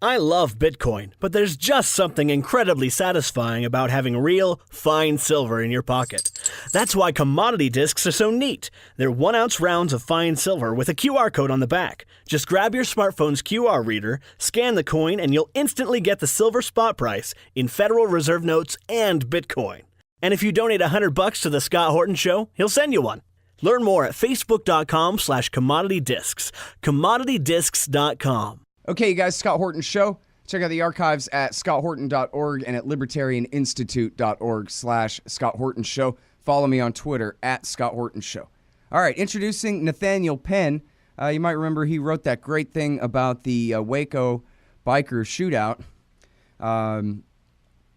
I love Bitcoin, but there's just something incredibly satisfying about having real, fine silver in your pocket. That's why commodity discs are so neat. They're 1-ounce rounds of fine silver with a QR code on the back. Just grab your smartphone's QR reader, scan the coin, and you'll instantly get the silver spot price in Federal Reserve notes and Bitcoin. And if you donate $100 to The Scott Horton Show, he'll send you one. Learn more at facebook.com/commoditydiscs. commoditydiscs.com. Okay, you guys, Scott Horton Show. Check out the archives at scotthorton.org and at libertarianinstitute.org/Scott Horton Show. Follow me on Twitter at Scott Horton Show. All right, introducing Nathaniel Penn. You might remember he wrote that great thing about the Waco biker shootout.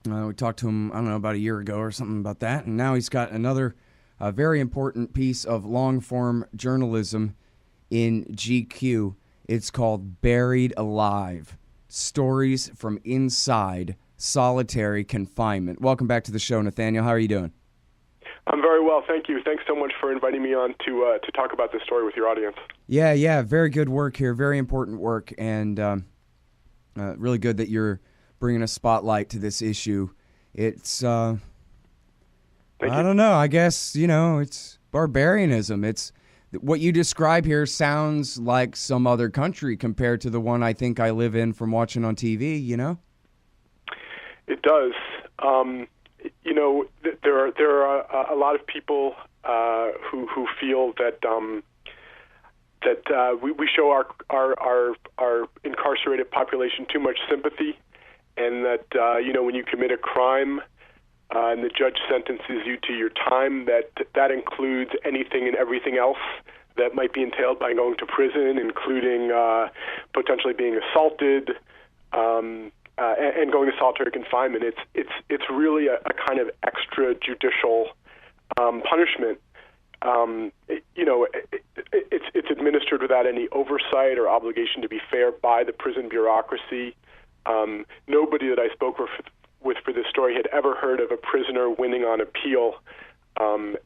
We talked to him, I don't know, about a year ago or something about that. And now he's got another very important piece of long-form journalism in GQ. It's called Buried Alive, Stories from Inside Solitary Confinement. Welcome back to the show, Nathaniel. How are you doing? I'm very well, thank you. Thanks so much for inviting me on to talk about this story with your audience. Yeah, very good work here, very important work, and really good that you're bringing a spotlight to this issue. It's, I don't know, I guess, it's barbarianism. It's what you describe here sounds like some other country compared to the one I think I live in from watching on TV, It does. There are a lot of people who feel that we show our incarcerated population too much sympathy, and that when you commit a crime and the judge sentences you to your time, that includes anything and everything else that might be entailed by going to prison, including potentially being assaulted and going to solitary confinement. It's really a kind of extrajudicial punishment. It's administered without any oversight or obligation to be fair by the prison bureaucracy. Nobody that I spoke with for this story had ever heard of a prisoner winning on appeal a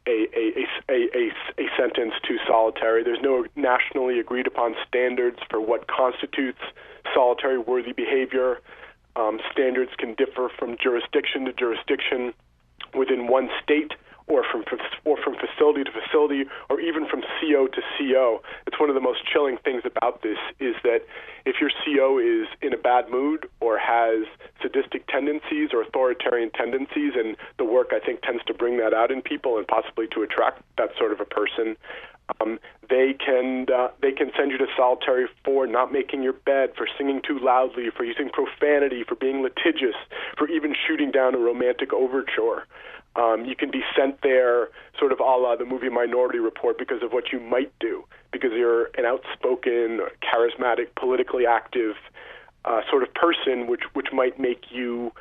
sentence to solitary. There's no nationally agreed upon standards for what constitutes solitary worthy behavior. Standards can differ from jurisdiction to jurisdiction within one state, or from facility to facility, or even from CO to CO. It's one of the most chilling things about this is that if your CO is in a bad mood or has sadistic tendencies or authoritarian tendencies, and the work I think tends to bring that out in people and possibly to attract that sort of a person, they can send you to solitary for not making your bed, for singing too loudly, for using profanity, for being litigious, for even shooting down a romantic overture. You can be sent there sort of a la the movie Minority Report because of what you might do, because you're an outspoken, charismatic, politically active sort of person, which might make you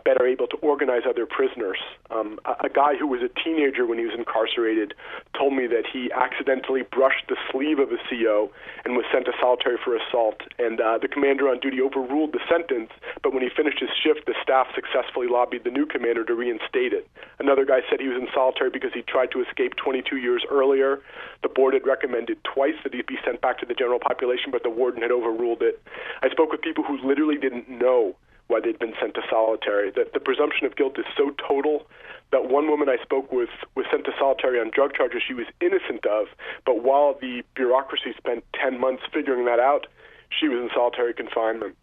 better able to organize other prisoners. A guy who was a teenager when he was incarcerated told me that he accidentally brushed the sleeve of a CO and was sent to solitary for assault. And the commander on duty overruled the sentence, but when he finished his shift, the staff successfully lobbied the new commander to reinstate it. Another guy said he was in solitary because he tried to escape 22 years earlier. The board had recommended twice that he be sent back to the general population, but the warden had overruled it. I spoke with people who literally didn't know why they'd been sent to solitary. That the presumption of guilt is so total that one woman I spoke with was sent to solitary on drug charges she was innocent of, but while the bureaucracy spent 10 months figuring that out, she was in solitary confinement.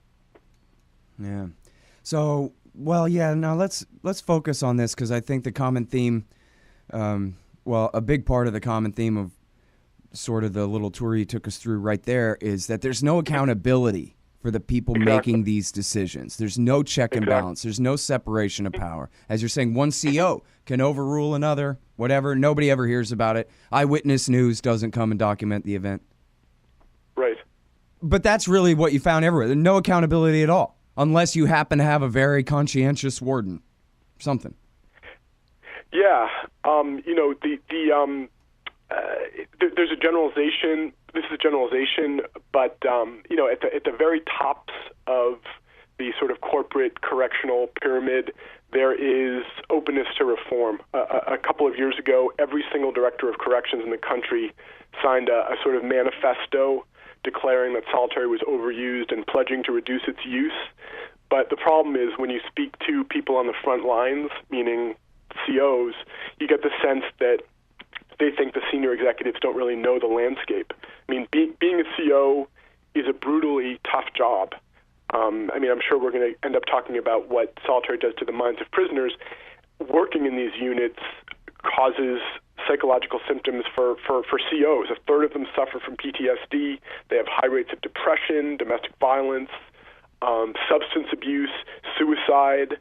Yeah. So, now let's focus on this, because I think the common theme, a big part of the common theme of sort of the little tour you took us through right there is that there's no accountability for the people making these decisions. There's no check and balance. There's no separation of power. As you're saying, one CO can overrule another, whatever. Nobody ever hears about it. Eyewitness News doesn't come and document the event. Right. But that's really what you found everywhere. There's no accountability at all, unless you happen to have a very conscientious warden. Something. Yeah. There's a generalization. This is a generalization, but at the very tops of the sort of corporate correctional pyramid, there is openness to reform. A couple of years ago, every single director of corrections in the country signed a sort of manifesto declaring that solitary was overused and pledging to reduce its use. But the problem is when you speak to people on the front lines, meaning COs, you get the sense that they think the senior executives don't really know the landscape. I mean, being a CO is a brutally tough job. I'm sure we're going to end up talking about what solitary does to the minds of prisoners. Working in these units causes psychological symptoms for COs. A third of them suffer from PTSD. They have high rates of depression, domestic violence, substance abuse, suicide.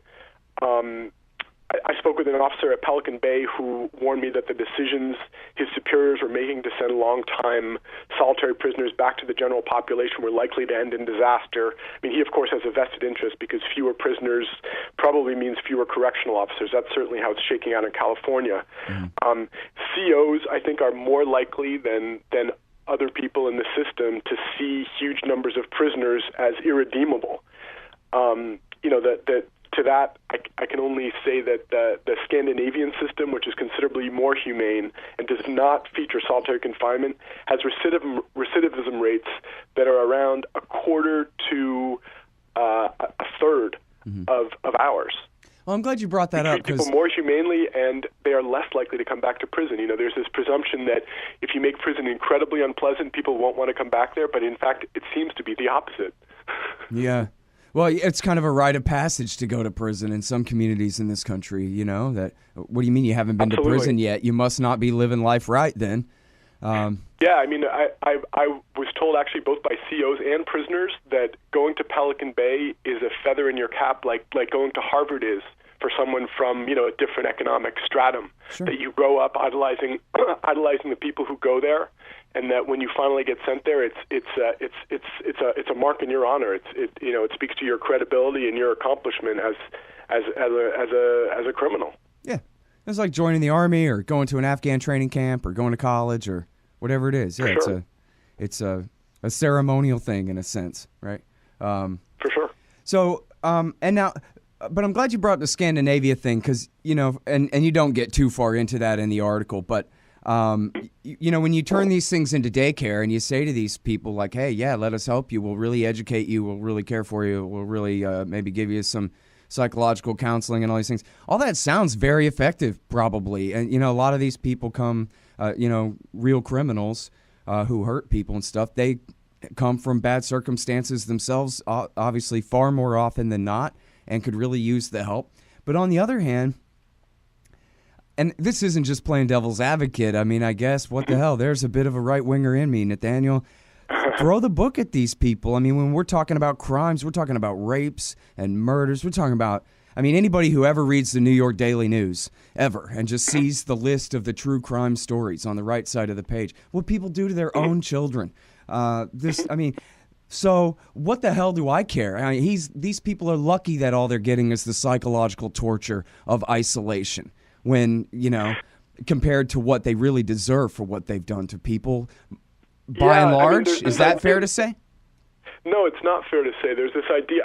I spoke with an officer at Pelican Bay who warned me that the decisions his superiors were making to send long-time solitary prisoners back to the general population were likely to end in disaster. I mean, he, of course, has a vested interest because fewer prisoners probably means fewer correctional officers. That's certainly how it's shaking out in California. Mm-hmm. COs, I think, are more likely than other people in the system to see huge numbers of prisoners as irredeemable. To that, I can only say that the Scandinavian system, which is considerably more humane and does not feature solitary confinement, has recidivism rates that are around a quarter to a third mm-hmm. of ours. Well, I'm glad you brought that up. Treat people more humanely, and they are less likely to come back to prison. There's this presumption that if you make prison incredibly unpleasant, people won't want to come back there, but in fact, it seems to be the opposite. Yeah. Well, it's kind of a rite of passage to go to prison in some communities in this country, that, what do you mean you haven't been Absolutely. To prison yet? You must not be living life right then. Yeah, I was told actually both by COs and prisoners that going to Pelican Bay is a feather in your cap, like going to Harvard is for someone from, a different economic stratum. Sure. That you grow up idolizing the people who go there. And that when you finally get sent there, it's a mark in your honor. It speaks to your credibility and your accomplishment as a criminal. Yeah, it's like joining the army or going to an Afghan training camp or going to college or whatever it is. Yeah, sure. it's a ceremonial thing in a sense, right? For sure. So and now. But I'm glad you brought up the Scandinavia thing because, and you don't get too far into that in the article, but when you turn these things into daycare and you say to these people like, hey, yeah, let us help you. We'll really educate you. We'll really care for you. We'll really maybe give you some psychological counseling and all these things. All that sounds very effective probably. And, a lot of these people come, real criminals who hurt people and stuff. They come from bad circumstances themselves, obviously far more often than not, and could really use the help. But on the other hand, and this isn't just playing devil's advocate. I mean, I guess, what the hell? There's a bit of a right-winger in me, Nathaniel. Throw the book at these people. I mean, when we're talking about crimes, we're talking about rapes and murders. We're talking about, anybody who ever reads the New York Daily News, ever, and just sees the list of the true crime stories on the right side of the page, what people do to their own children. So what the hell do I care? These people are lucky that all they're getting is the psychological torture of isolation when, compared to what they really deserve for what they've done to people. By and large, is that fair to say? No, it's not fair to say. There's this idea,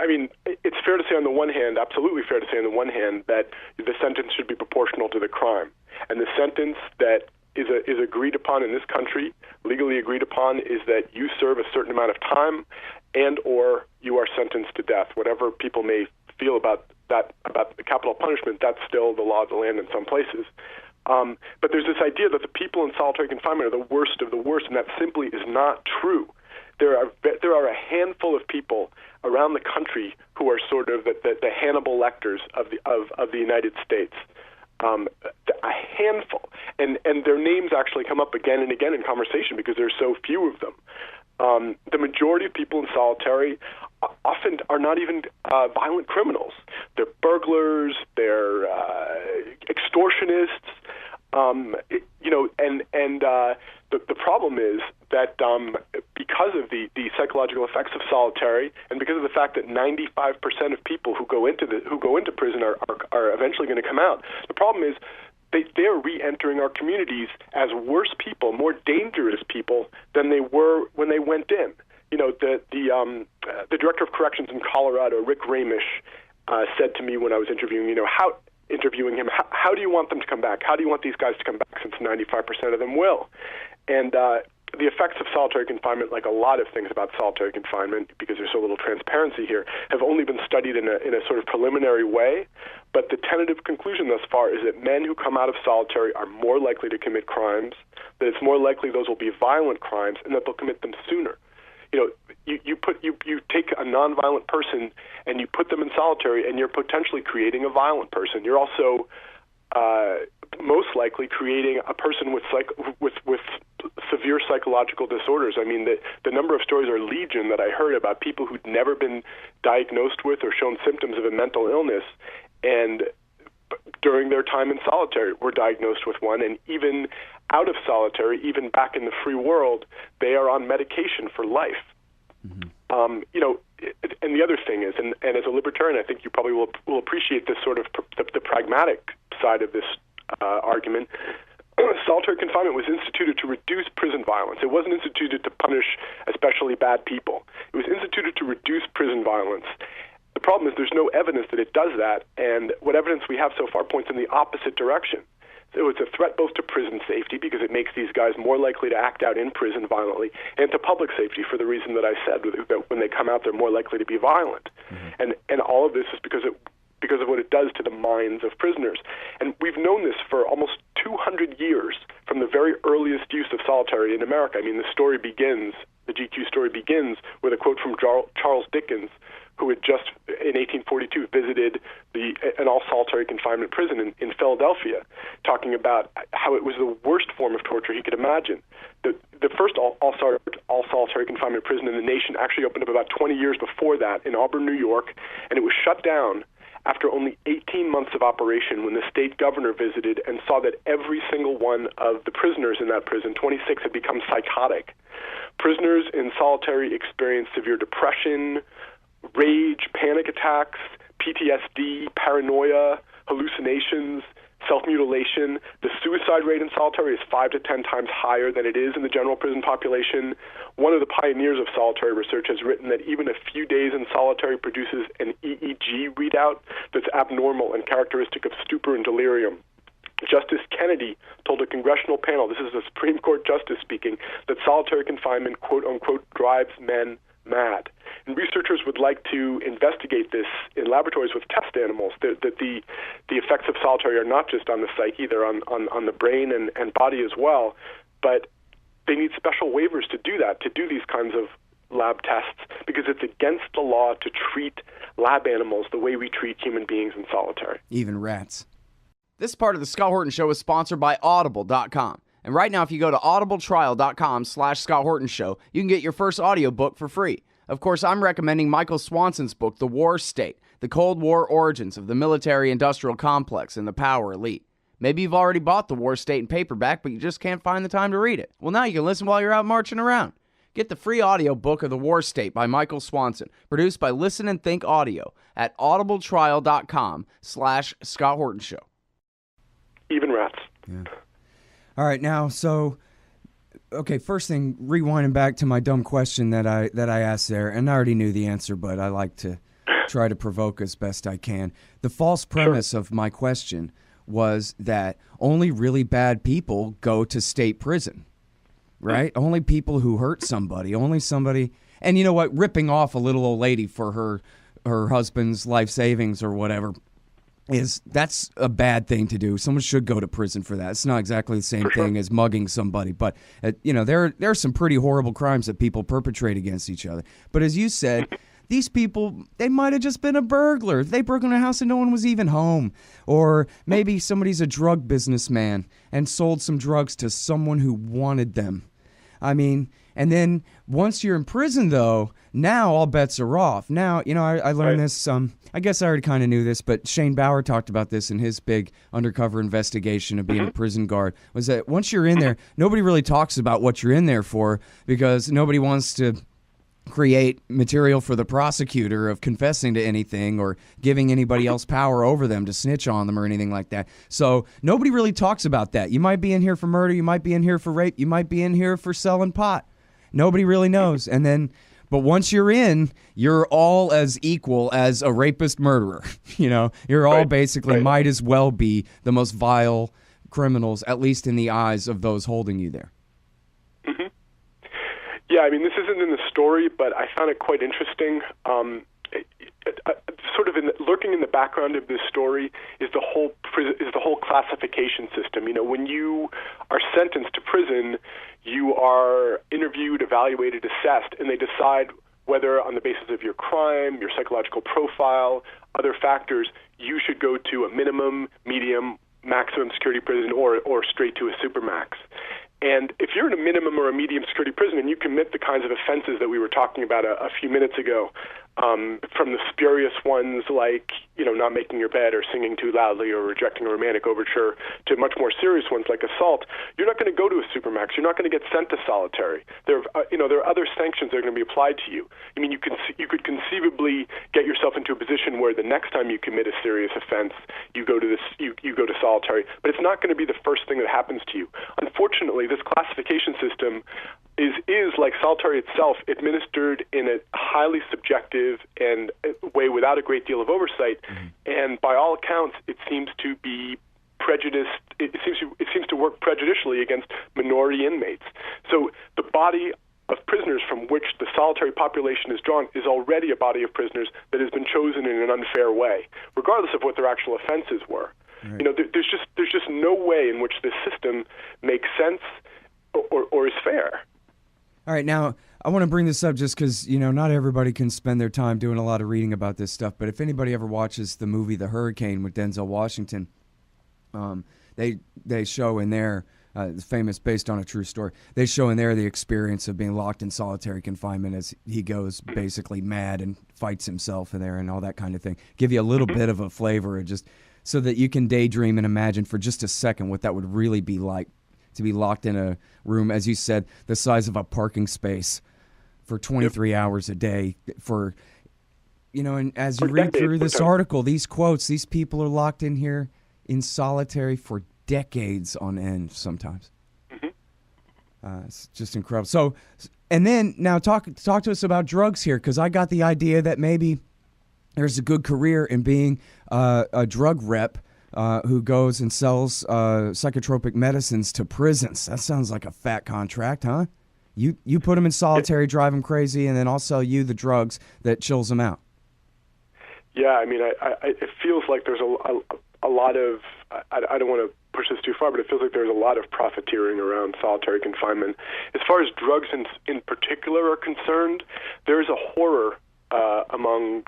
it's fair to say on the one hand, absolutely fair to say on the one hand, that the sentence should be proportional to the crime. And the sentence that is agreed upon in this country, legally agreed upon, is that you serve a certain amount of time and or you are sentenced to death. Whatever people may feel about that, about the capital punishment, that's still the law of the land in some places. But there's this idea that the people in solitary confinement are the worst of the worst, and that simply is not true. There are a handful of people around the country who are sort of the Hannibal Lecters of the United States. A handful, and their names actually come up again and again in conversation because there's so few of them. The majority of people in solitary often are not even violent criminals. They're burglars, they're extortionists, the problem is that because of the psychological effects of solitary, and because of the fact that 95% of people who go into prison are eventually going to come out, the problem is they're re-entering our communities as worse people, more dangerous people than they were when they went in. The director of corrections in Colorado, Rick Ramish, said to me when I was interviewing him, how do you want them to come back? How do you want these guys to come back since 95% of them will? And the effects of solitary confinement, like a lot of things about solitary confinement, because there's so little transparency here, have only been studied in a sort of preliminary way. But the tentative conclusion thus far is that men who come out of solitary are more likely to commit crimes, that it's more likely those will be violent crimes, and that they'll commit them sooner. You take a nonviolent person and you put them in solitary, and you're potentially creating a violent person. You're also most likely creating a person with severe psychological disorders. I mean, the number of stories are legion that I heard about people who'd never been diagnosed with or shown symptoms of a mental illness, and during their time in solitary were diagnosed with one, and even out of solitary, even back in the free world, they are on medication for life. Mm-hmm. And the other thing is, and as a libertarian, I think you probably will appreciate this sort of the pragmatic side of this argument. Solitary confinement was instituted to reduce prison violence. It wasn't instituted to punish especially bad people. It was instituted to reduce prison violence. The problem is there's no evidence that it does that, and what evidence we have so far points in the opposite direction. So it's a threat both to prison safety, because it makes these guys more likely to act out in prison violently, and to public safety for the reason that I said, that when they come out, they're more likely to be violent. Mm-hmm. And all of this is because of what it does to the minds of prisoners. And we've known this for almost 200 years, from the very earliest use of solitary in America. I mean, the GQ story begins with a quote from Charles Dickens, who had just, in 1842, visited an all-solitary confinement prison in Philadelphia, talking about how it was the worst form of torture he could imagine. The first all-solitary confinement prison in the nation actually opened up about 20 years before that in Auburn, New York, and it was shut down after only 18 months of operation, when the state governor visited and saw that every single one of the prisoners in that prison, 26, had become psychotic. Prisoners in solitary experience severe depression, rage, panic attacks, PTSD, paranoia, hallucinations, self-mutilation. The suicide rate in solitary is 5 to 10 times higher than it is in the general prison population. One of the pioneers of solitary research has written that even a few days in solitary produces an EEG readout that's abnormal and characteristic of stupor and delirium. Justice Kennedy told a congressional panel, this is a Supreme Court justice speaking, that solitary confinement, quote-unquote, drives men mad. And researchers would like to investigate this in laboratories with test animals, that the effects of solitary are not just on the psyche, they're on the brain and body as well. But they need special waivers to do that, to do these kinds of lab tests, because it's against the law to treat lab animals the way we treat human beings in solitary. Even rats. This part of the Scott Horton Show is sponsored by Audible.com. And right now, if you go to audibletrial.com/Scott Horton Show, you can get your first audiobook for free. Of course, I'm recommending Michael Swanson's book, The War State, the Cold War origins of the military-industrial complex and the power elite. Maybe you've already bought The War State in paperback, but you just can't find the time to read it. Well, now you can listen while you're out marching around. Get the free audiobook of The War State by Michael Swanson, produced by Listen and Think Audio at audibletrial.com/Scott Horton Show. Even rats. Yeah. All right, now, okay, first thing, rewinding back to my dumb question that I asked there, and I already knew the answer, but I like to try to provoke as best I can. The false premise of my question was that only really bad people go to state prison, right? Only people who hurt somebody, only somebody, and you know what, ripping off a little old lady for her husband's life savings or whatever, that's a bad thing to do. Someone should go to prison for that. It's not exactly the same thing as mugging somebody, but there are some pretty horrible crimes that people perpetrate against each other. But as you said, these people, they might have just been a burglar. They broke into a house and no one was even home. Or maybe somebody's a drug businessman and sold some drugs to someone who wanted them. I mean, and then once you're in prison, though, now all bets are off. Now, I learned this, I guess I already kind of knew this, but Shane Bauer talked about this in his big undercover investigation of being a prison guard, was that once you're in there, nobody really talks about what you're in there for, because nobody wants to create material for the prosecutor of confessing to anything or giving anybody else power over them to snitch on them or anything like that. So nobody really talks about that. You might be in here for murder, you might be in here for rape, you might be in here for selling pot. Nobody really knows. But once you're in, you're all as equal as a rapist murderer. You're all basically might as well be the most vile criminals, at least in the eyes of those holding you there. Mm-hmm. Yeah, I mean, this isn't in the story, but I found it quite interesting. Sort of lurking in the background of this story is the whole classification system. You know, when you are sentenced to prison, you are interviewed, evaluated, assessed, and they decide whether, on the basis of your crime, your psychological profile, other factors, you should go to a minimum, medium, maximum security prison or straight to a supermax. And if you're in a minimum or a medium security prison and you commit the kinds of offenses that we were talking about a few minutes ago, from the spurious ones like, you know, not making your bed or singing too loudly or rejecting a romantic overture, to much more serious ones like assault, you're not going to go to a supermax. You're not going to get sent to solitary. There are other sanctions that are going to be applied to you. I mean, you could conceivably get yourself into a position where the next time you commit a serious offense, you go to solitary, but it's not going to be the first thing that happens to you. Unfortunately, this classification system is like solitary itself, administered in a highly subjective and way without a great deal of oversight. Mm-hmm. And by all accounts, it seems to be prejudiced. It seems to work prejudicially against minority inmates. So the body of prisoners from which the solitary population is drawn is already a body of prisoners that has been chosen in an unfair way, regardless of what their actual offenses were. Right. You know, there's just no way in which this system makes sense or is fair. All right, now I want to bring this up just because, you know, not everybody can spend their time doing a lot of reading about this stuff, but if anybody ever watches the movie The Hurricane with Denzel Washington, they show in there, it's famous, based on a true story, they show in there the experience of being locked in solitary confinement as he goes basically mad and fights himself in there and all that kind of thing. Give you a little bit of a flavor, just so that you can daydream and imagine for just a second what that would really be like to be locked in a room, as you said, the size of a parking space for 23 hours a day for, you know, and as you read through this article, these quotes, these people are locked in here in solitary for decades on end sometimes. Mm-hmm. It's just incredible. So, and then now talk to us about drugs here, because I got the idea that maybe there's a good career in being a drug rep who goes and sells psychotropic medicines to prisons. That sounds like a fat contract, huh? You put them in solitary, drive them crazy, and then I'll sell you the drugs that chills them out. Yeah, I mean, it feels like there's a lot of, I don't want to push this too far, but it feels like there's a lot of profiteering around solitary confinement. As far as drugs in particular are concerned, there's a horror among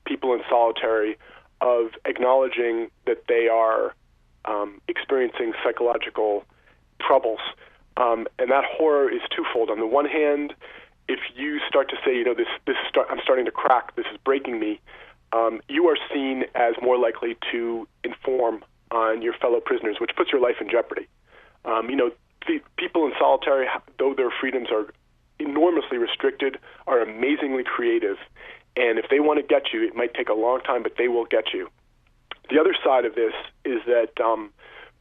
people in solitary of acknowledging that they are experiencing psychological troubles. And that horror is twofold. On the one hand, if you start to say, you know, I'm starting to crack, this is breaking me, you are seen as more likely to inform on your fellow prisoners, which puts your life in jeopardy. You know, the people in solitary, though their freedoms are enormously restricted, are amazingly creative. And if they want to get you, it might take a long time, but they will get you. The other side of this is that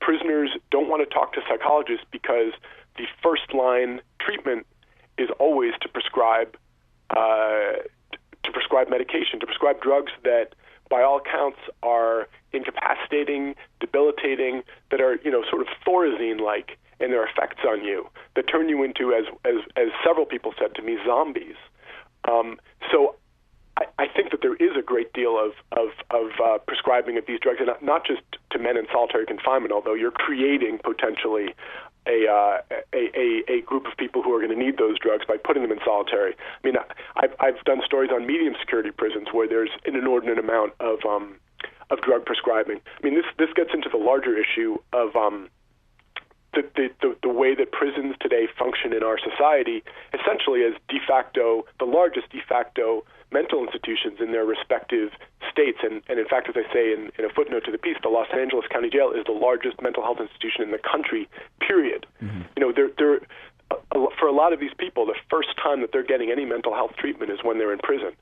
prisoners don't want to talk to psychologists because the first-line treatment is always to prescribe medication, to prescribe drugs that, by all accounts, are incapacitating, debilitating, that are, you know, sort of Thorazine-like in their effects on you, that turn you into, as several people said to me, zombies. So I think that there is a great deal of prescribing of these drugs, and not just to men in solitary confinement, although you're creating potentially a group of people who are going to need those drugs by putting them in solitary. I mean, I've done stories on medium security prisons where there's an inordinate amount of drug prescribing. I mean, this gets into the larger issue of the way that prisons today function in our society, essentially as the largest de facto mental institutions in their respective states. And in fact, as I say in a footnote to the piece, the Los Angeles County Jail is the largest mental health institution in the country, period. Mm-hmm. You know, for a lot of these people, the first time that they're getting any mental health treatment is when they're in prison.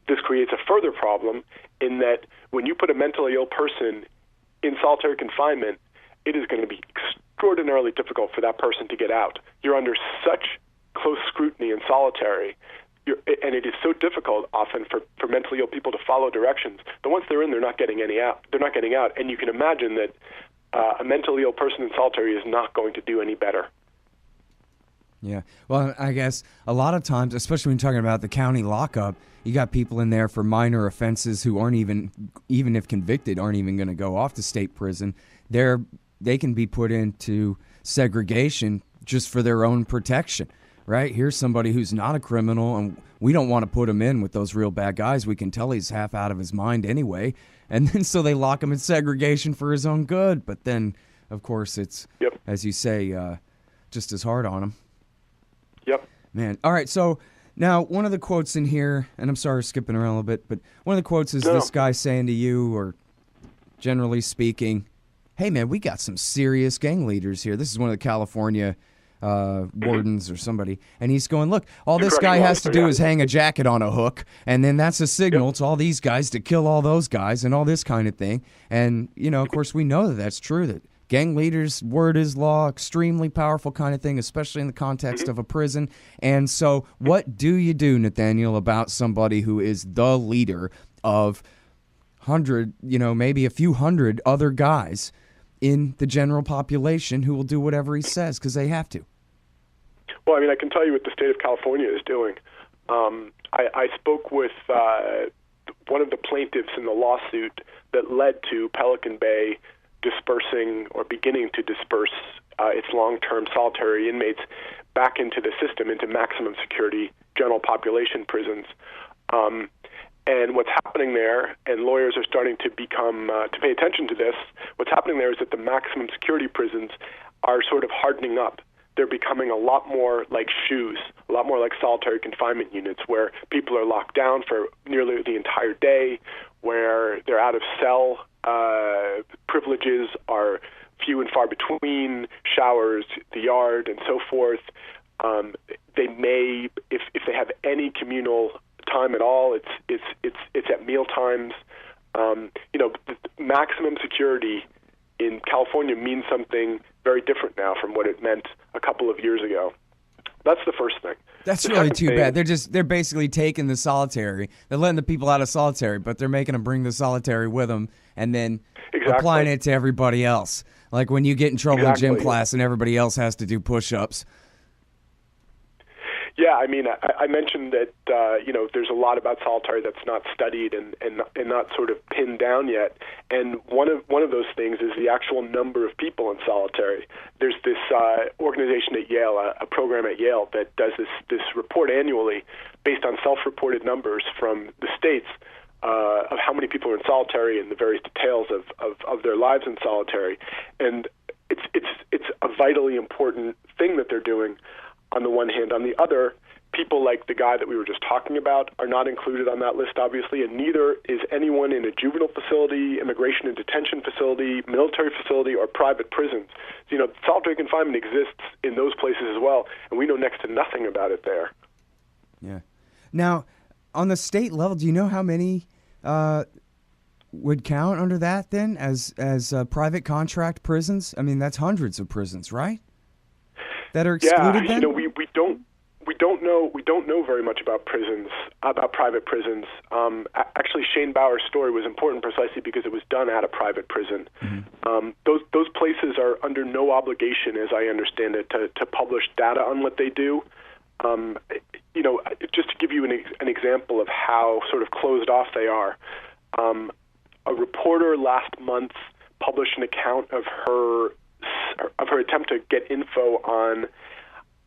This creates a further problem in that when you put a mentally ill person in solitary confinement, it is going to be extraordinarily difficult for that person to get out. You're under such close scrutiny in solitary, and it is so difficult often for mentally ill people to follow directions. But once they're in, they're not getting out. And you can imagine that a mentally ill person in solitary is not going to do any better. Yeah. Well, I guess a lot of times, especially when you're talking about the county lockup, you got people in there for minor offenses who aren't even if convicted, aren't even going to go off to state prison. They can be put into segregation just for their own protection, right? Here's somebody who's not a criminal, and we don't want to put him in with those real bad guys. We can tell he's half out of his mind anyway. And then so they lock him in segregation for his own good. But then, of course, it's, as you say, just as hard on him. Yep. Man. All right. So now one of the quotes in here, and I'm sorry skipping around a little bit, but one of the quotes is this guy saying to you, or generally speaking, hey, man, we got some serious gang leaders here. This is one of the California wardens or somebody. And he's going, look, all this guy has to do is hang a jacket on a hook, and then that's a signal to all these guys to kill all those guys and all this kind of thing. And, you know, of course, we know that that's true, that gang leaders, word is law, extremely powerful kind of thing, especially in the context of a prison. And so what do you do, Nathaniel, about somebody who is the leader of maybe a few hundred other guys in the general population who will do whatever he says because they have to? Well, I mean, I can tell you what the state of California is doing. I spoke with one of the plaintiffs in the lawsuit that led to Pelican Bay dispersing or beginning to disperse its long-term solitary inmates back into the system, into maximum security general population prisons. And what's happening there, and lawyers are starting to to pay attention to this, what's happening there is that the maximum security prisons are sort of hardening up. They're becoming a lot more like shoes, a lot more like solitary confinement units, where people are locked down for nearly the entire day, where their out-of-cell privileges are few and far between, showers, the yard, and so forth. They may, if they have any communal time at all, it's at meal times. Maximum security in California means something very different now from what it meant a couple of years ago. That's the first thing. That's really too bad. They're basically taking the solitary. They're letting the people out of solitary, but they're making them bring the solitary with them and then applying it to everybody else. Like when you get in trouble in gym class and everybody else has to do push-ups. Yeah, I mean, I mentioned that there's a lot about solitary that's not studied and not sort of pinned down yet. And one of those things is the actual number of people in solitary. There's this organization at Yale, a program at Yale that does this report annually based on self-reported numbers from the states of how many people are in solitary and the various details of their lives in solitary. And it's a vitally important thing that they're doing. On the one hand. On the other, people like the guy that we were just talking about are not included on that list, obviously, and neither is anyone in a juvenile facility, immigration and detention facility, military facility, or private prisons. So, solitary confinement exists in those places as well, and we know next to nothing about it there. Yeah. Now, on the state level, do you know how many would count under that then as private contract prisons? I mean, that's hundreds of prisons, right? That are excluded then? We don't know very much about prisons, about private prisons. Actually, Shane Bauer's story was important precisely because it was done at a private prison. Mm-hmm. Those places are under no obligation, as I understand it, to publish data on what they do. Just to give you an example of how sort of closed off they are, a reporter last month published an account of her attempt to get info on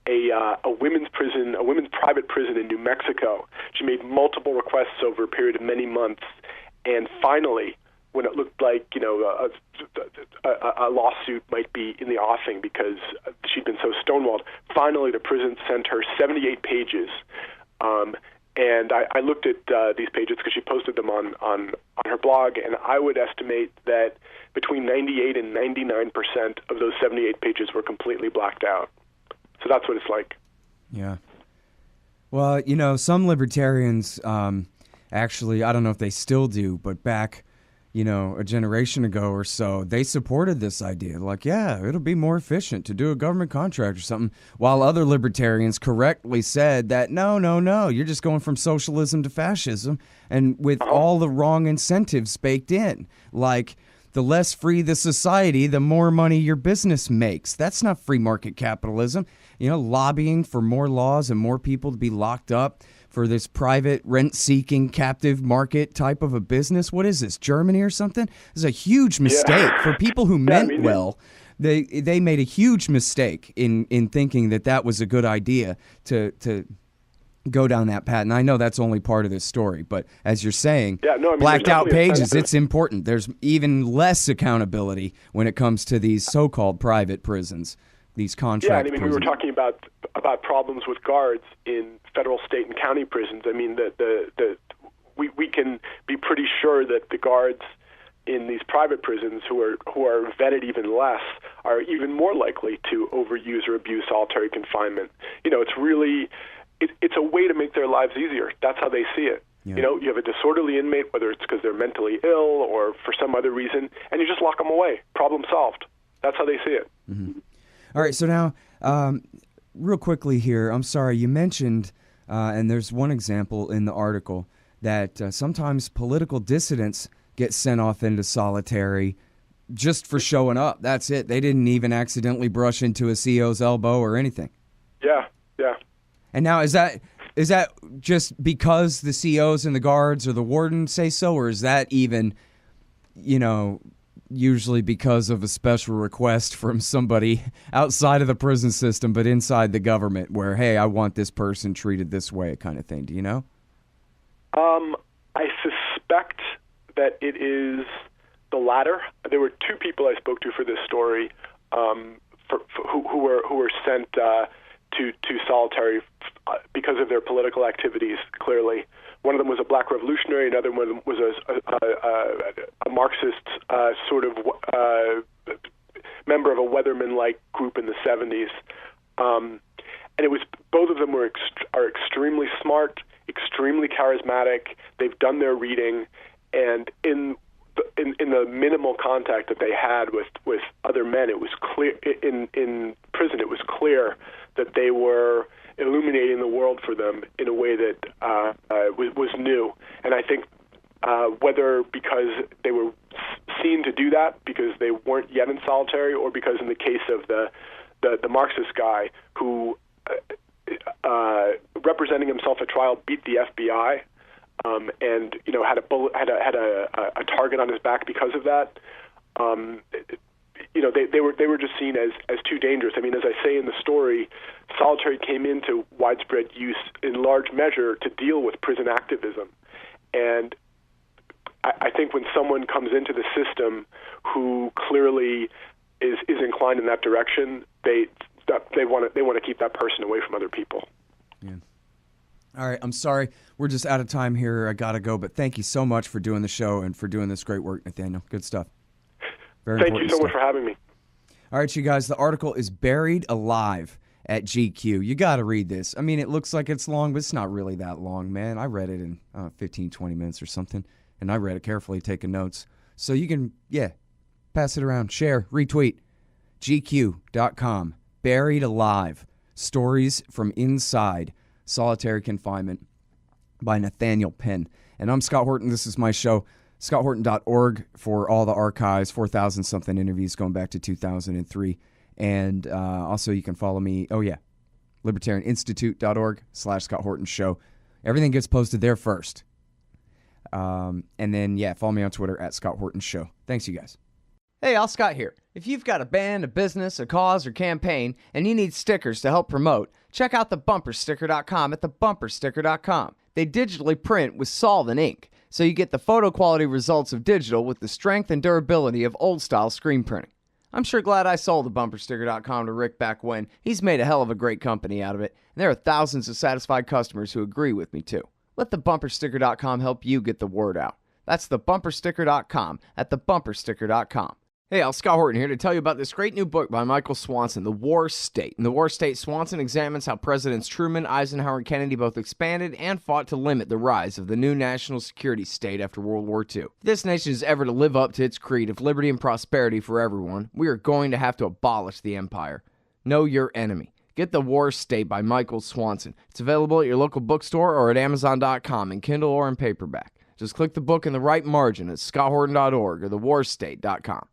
a women's prison, a women's private prison in New Mexico. She made multiple requests over a period of many months, and finally, when it looked like a lawsuit might be in the offing because she'd been so stonewalled, finally the prison sent her 78 pages. And I looked at these pages because she posted them on her blog, and I would estimate that between 98 and 99% of those 78 pages were completely blacked out. So that's what it's like. Yeah. Well, some libertarians actually, I don't know if they still do, but back, a generation ago or so, they supported this idea. Like, yeah, it'll be more efficient to do a government contract or something, while other libertarians correctly said that, no, you're just going from socialism to fascism, and with all the wrong incentives baked in. Like, the less free the society, the more money your business makes. That's not free market capitalism. Lobbying for more laws and more people to be locked up for this private rent-seeking captive market type of a business. What is this, Germany or something? This is a huge mistake for people who meant well. They made a huge mistake in thinking that was a good idea to go down that path. And I know that's only part of this story, but as you're saying, blacked out pages, it's important. There's even less accountability when it comes to these so-called private prisons, these contract prisons. We were talking about problems with guards in federal, state, and county prisons. I mean, we can be pretty sure that the guards in these private prisons who are vetted even less are even more likely to overuse or abuse solitary confinement. It's a way to make their lives easier. That's how they see it. Yeah. You have a disorderly inmate, whether it's because they're mentally ill or for some other reason, and you just lock them away. Problem solved. That's how they see it. Mm-hmm. All right, so now, real quickly here, I'm sorry, you mentioned, and there's one example in the article, that sometimes political dissidents get sent off into solitary just for showing up. That's it. They didn't even accidentally brush into a CO's elbow or anything. Yeah. And now, is that just because the COs and the guards or the warden say so, or is that even, usually because of a special request from somebody outside of the prison system but inside the government where, hey, I want this person treated this way kind of thing? Do you know? I suspect that it is the latter. There were two people I spoke to for this story who were sent to solitary because of their political activities, clearly. One of them was a black revolutionary, another one was a Marxist member of a Weatherman-like group in the 70s. And it was both of them are extremely smart, extremely charismatic. They've done their reading, and in the minimal contact that they had with other men, it was clear in prison. It was clear that they were illuminating the world for them in a way that was new. And I think whether because they were seen to do that because they weren't yet in solitary, or because in the case of the Marxist guy who, representing himself at trial, beat the FBI. And had a target on his back because of that. They were just seen as too dangerous. I mean, as I say in the story, solitary came into widespread use in large measure to deal with prison activism. And I think when someone comes into the system who clearly is inclined in that direction, they want to keep that person away from other people. Yeah. All right, I'm sorry. We're just out of time here. I got to go, but thank you so much for doing the show and for doing this great work, Nathaniel. Good stuff. Thank you so much for having me. All right, you guys, the article is Buried Alive at GQ. You got to read this. I mean, it looks like it's long, but it's not really that long, man. I read it in 15, 20 minutes or something, and I read it carefully, taking notes. So you can, pass it around, share, retweet. GQ.com. Buried Alive. Stories from Inside Solitary Confinement by Nathaniel Penn. And I'm Scott Horton. This is my show, scotthorton.org, for all the archives, 4,000-something interviews going back to 2003. And also you can follow me, libertarianinstitute.org/Scott Horton Show. Everything gets posted there first. And then, follow me on Twitter at Scott Horton Show. Thanks, you guys. Hey, Al Scott here. If you've got a band, a business, a cause, or campaign, and you need stickers to help promote, check out thebumpersticker.com at thebumpersticker.com. They digitally print with solvent ink, so you get the photo quality results of digital with the strength and durability of old-style screen printing. I'm sure glad I sold thebumpersticker.com to Rick back when. He's made a hell of a great company out of it, and there are thousands of satisfied customers who agree with me, too. Let thebumpersticker.com help you get the word out. That's thebumpersticker.com at thebumpersticker.com. Hey, Al Scott Horton here to tell you about this great new book by Michael Swanson, The War State. In The War State, Swanson examines how Presidents Truman, Eisenhower, and Kennedy both expanded and fought to limit the rise of the new national security state after World War II. If this nation is ever to live up to its creed of liberty and prosperity for everyone, we are going to have to abolish the empire. Know your enemy. Get The War State by Michael Swanson. It's available at your local bookstore or at Amazon.com in Kindle or in paperback. Just click the book in the right margin at scotthorton.org or thewarstate.com.